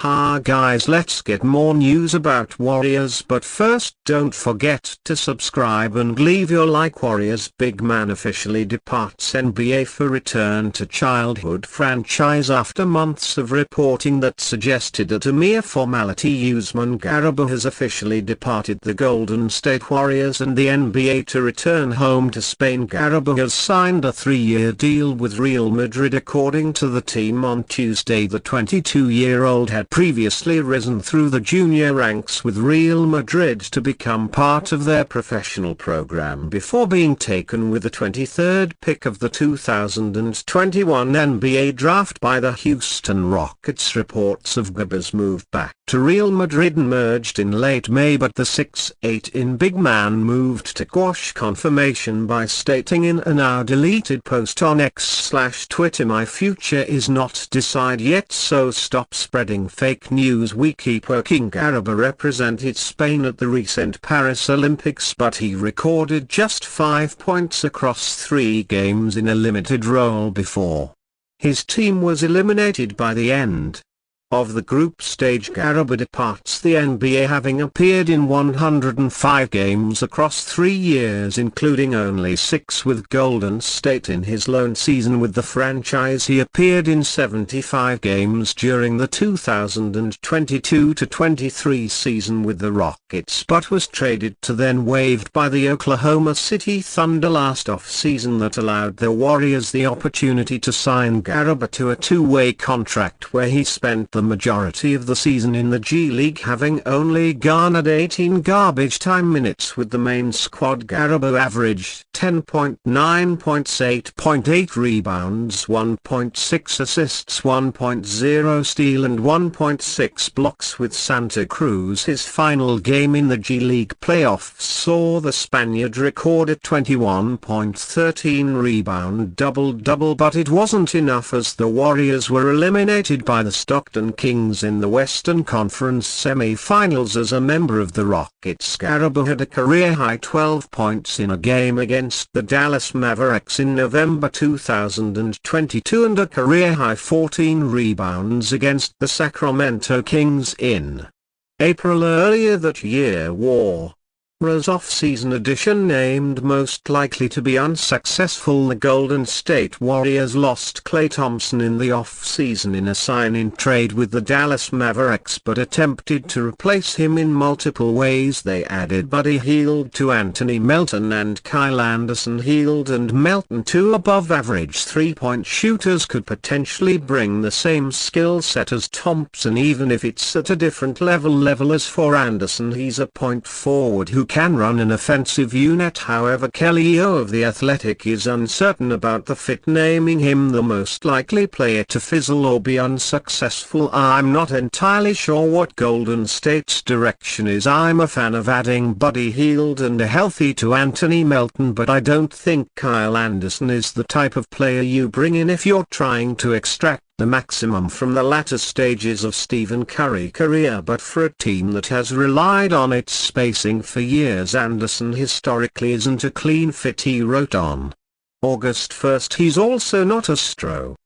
Hi guys, let's get more news about Warriors, but first don't forget to subscribe and leave your like. Warriors big man officially departs NBA for return to childhood franchise. After months of reporting that suggested that a mere formality, Usman Garuba has officially departed the Golden State Warriors and the NBA to return home to Spain. Garuba has signed a 3-year deal with Real Madrid. According to the team on Tuesday, the 22-year-old had previously risen through the junior ranks with Real Madrid to become part of their professional program before being taken with the 23rd pick of the 2021 NBA draft by the Houston Rockets. Reports of Garuba's move back to Real Madrid emerged in late May, but the 6'8" big man moved to quash confirmation by stating in a now-deleted post on X/Twitter, "My future is not decided yet, so stop spreading fake news. We keep working." Garuba represented Spain at the recent Paris Olympics, but he recorded just 5 points across 3 games in a limited role before his team was eliminated by the end of the group stage. Garuba departs the NBA having appeared in 105 games across 3 years, including only 6 with Golden State. In his lone season with the franchise, he appeared in 75 games during the 2022-23 season with the Rockets, but was traded to then waived by the Oklahoma City Thunder last off-season. That allowed the Warriors the opportunity to sign Garuba to a 2-way contract where he spent the majority of the season in the G League, having only garnered 18 garbage time minutes with the main squad. Garuba averaged 10.9 points, 8.8 rebounds, 1.6 assists, 1.0 steal and 1.6 blocks with Santa Cruz. His final game in the G League playoffs saw the Spaniard record a 21.13 rebound double-double, but it wasn't enough as the Warriors were eliminated by the Stockton Kings in the Western Conference semi-finals. As a member of the Rockets, Garuba had a career-high 12 points in a game against the Dallas Mavericks in November 2022 and a career-high 14 rebounds against the Sacramento Kings in April earlier that year. Warriors off-season edition. Named most likely to be unsuccessful, the Golden State Warriors lost Klay Thompson in the off-season in a sign-in trade with the Dallas Mavericks, but attempted to replace him in multiple ways. They added Buddy Hield to Anthony Melton and Kyle Anderson. Hield and Melton, 2 above-average 3-point shooters, could potentially bring the same skill set as Thompson, even if it's at a different level. As for Anderson, he's a point forward who can run an offensive unit. However, Kelly O of The Athletic is uncertain about the fit, naming him the most likely player to fizzle or be unsuccessful. "I'm not entirely sure what Golden State's direction is. I'm a fan of adding Buddy Hield and a healthy to Anthony Melton, but I don't think Kyle Anderson is the type of player you bring in if you're trying to extract the maximum from the latter stages of Stephen Curry's career. But for a team that has relied on its spacing for years, Anderson historically isn't a clean fit," he wrote on August 1st. He's also not a strong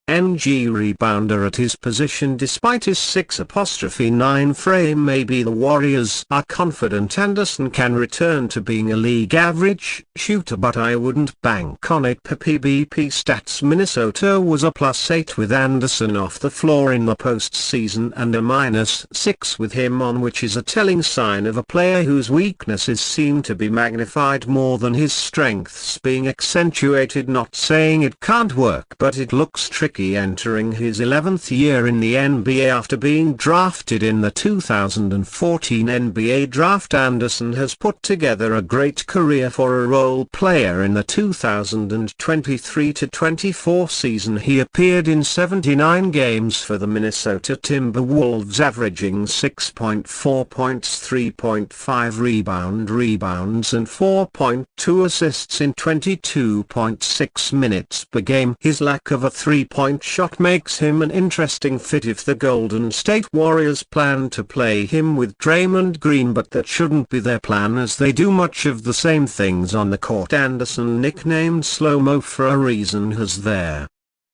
rebounder at his position despite his 6'9" frame. Maybe the Warriors are confident Anderson can return to being a league average shooter, but I wouldn't bank on it. PBP stats: Minnesota was a +8 with Anderson off the floor in the postseason and a -6 with him on, which is a telling sign of a player whose weaknesses seem to be magnified more than his strengths being accentuated. Not saying it can't work, but it looks tricky entering his 11th year in the NBA after being drafted in the 2014 NBA draft. Anderson has put together a great career for a role player. In the 2023-24 season, he appeared in 79 games for the Minnesota Timberwolves, averaging 6.4 points, 3.5 rebounds and 4.2 assists in 22.6 minutes per game. His lack of a three-point shot makes him an interesting fit if the Golden State Warriors plan to play him with Draymond Green, but that shouldn't be their plan as they do much of the same things on the court. Anderson, nicknamed Slow-Mo for a reason, has their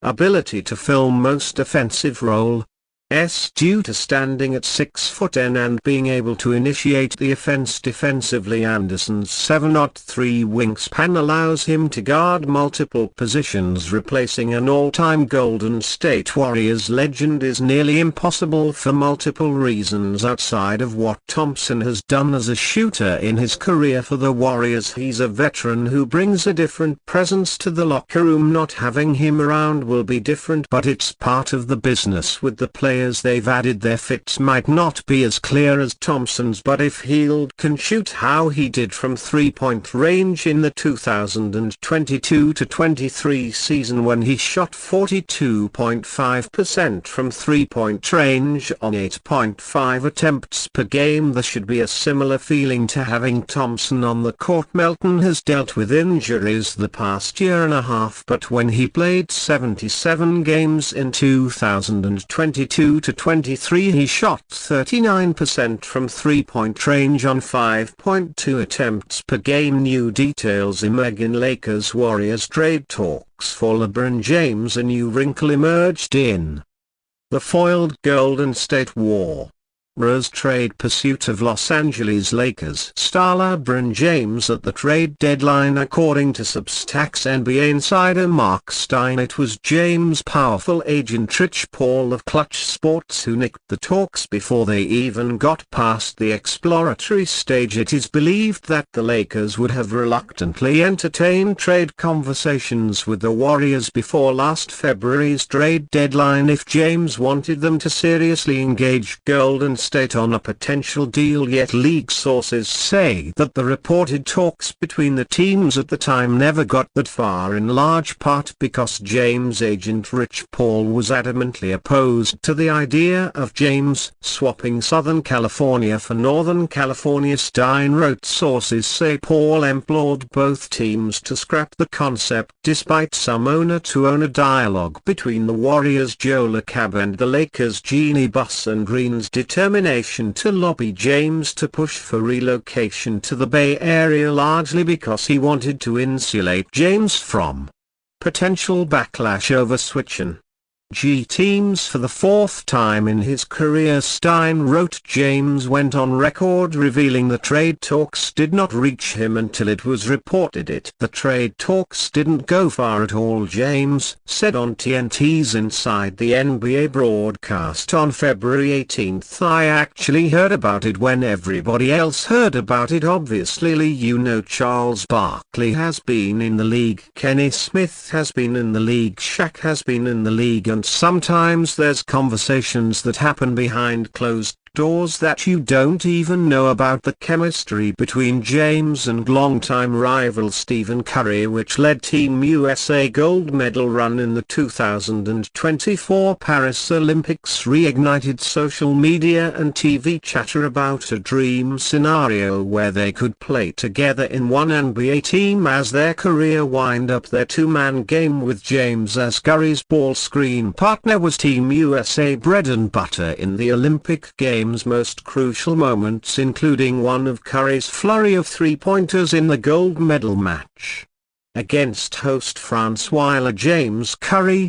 ability to fill most offensive role due to standing at 6'10" and being able to initiate the offense defensively. Anderson's 7'3" wingspan allows him to guard multiple positions. Replacing an all-time Golden State Warriors legend is nearly impossible for multiple reasons outside of what Thompson has done as a shooter in his career for the Warriors. He's a veteran who brings a different presence to the locker room. Not having him around will be different, but it's part of the business with the players they've added. Their fits might not be as clear as Thompson's, but if Hield can shoot how he did from three-point range in the 2022-23 season when he shot 42.5% from three-point range on 8.5 attempts per game, there should be a similar feeling to having Thompson on the court. Melton has dealt with injuries the past year and a half, but when he played 77 games in 2022-23 he shot 39% from three-point range on 5.2 attempts per game. New details emerge in Lakers Warriors trade talks for LeBron James. A new wrinkle emerged in the foiled Golden State Warriors trade pursuit of Los Angeles Lakers star LeBron James at the trade deadline. According to Substack's NBA insider Mark Stein, it was James' powerful agent Rich Paul of Clutch Sports who nicked the talks before they even got past the exploratory stage. It is believed that the Lakers would have reluctantly entertained trade conversations with the Warriors before last February's trade deadline if James wanted them to seriously engage Golden State on a potential deal, yet league sources say that the reported talks between the teams at the time never got that far, in large part because James' agent Rich Paul was adamantly opposed to the idea of James swapping Southern California for Northern California. Stein wrote, sources say Paul implored both teams to scrap the concept despite some owner-to-owner dialogue between the Warriors' Joe LaCab and the Lakers' Jeannie Buss and Green's determination to lobby James to push for relocation to the Bay Area, largely because he wanted to insulate James from potential backlash over switching teams for the fourth time in his career. Stein wrote, James went on record revealing the trade talks did not reach him until it was reported it. The trade talks didn't go far at all, James said on TNT's Inside the NBA broadcast on February 18. I actually heard about it when everybody else heard about it. Obviously, you know, Charles Barkley has been in the league, Kenny Smith has been in the league, Shaq has been in the league, and sometimes there's conversations that happen behind closed doors that you don't even know about. The chemistry between James and longtime rival Stephen Curry, which led Team USA gold medal run in the 2024 Paris Olympics, reignited social media and TV chatter about a dream scenario where they could play together in one NBA team as their career wind up. Their two-man game with James as Curry's ball screen partner was Team USA bread and butter in the Olympic Games most crucial moments, including one of Curry's flurry of three-pointers in the gold medal match against host France. While a James-Curry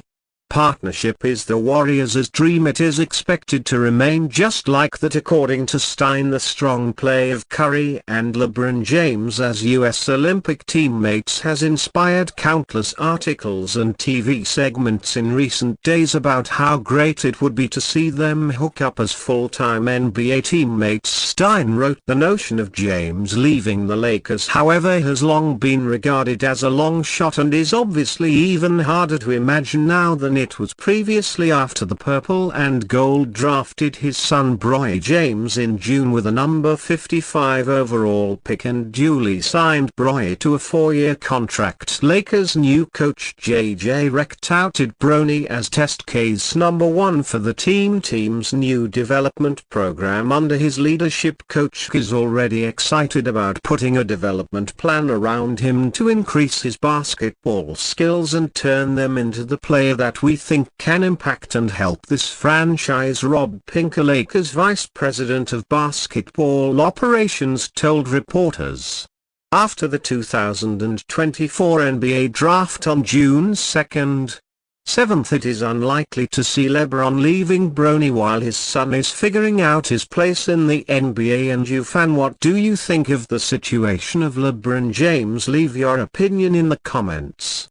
partnership is the Warriors' dream, it is expected to remain just like that. According to Stein, the strong play of Curry and LeBron James as US Olympic teammates has inspired countless articles and TV segments in recent days about how great it would be to see them hook up as full-time NBA teammates. Stein wrote, the notion of James leaving the Lakers, however, has long been regarded as a long shot and is obviously even harder to imagine now than it was previously, after the purple and gold drafted his son Bronny James in June with a number 55 overall pick and duly signed Bronny to a 4-year contract. Lakers' new coach J.J. Redick touted Bronny as test case number 1 for the team's new development program under his leadership. Coach is already excited about putting a development plan around him to increase his basketball skills and turn them into the player that we think can impact and help this franchise. Rob Pinker, Lakers Vice President of Basketball Operations, told reporters after the 2024 NBA Draft on June 2, 7th, it is unlikely to see LeBron leaving Bronny while his son is figuring out his place in the NBA. And you fan, what do you think of the situation of LeBron James? Leave your opinion in the comments.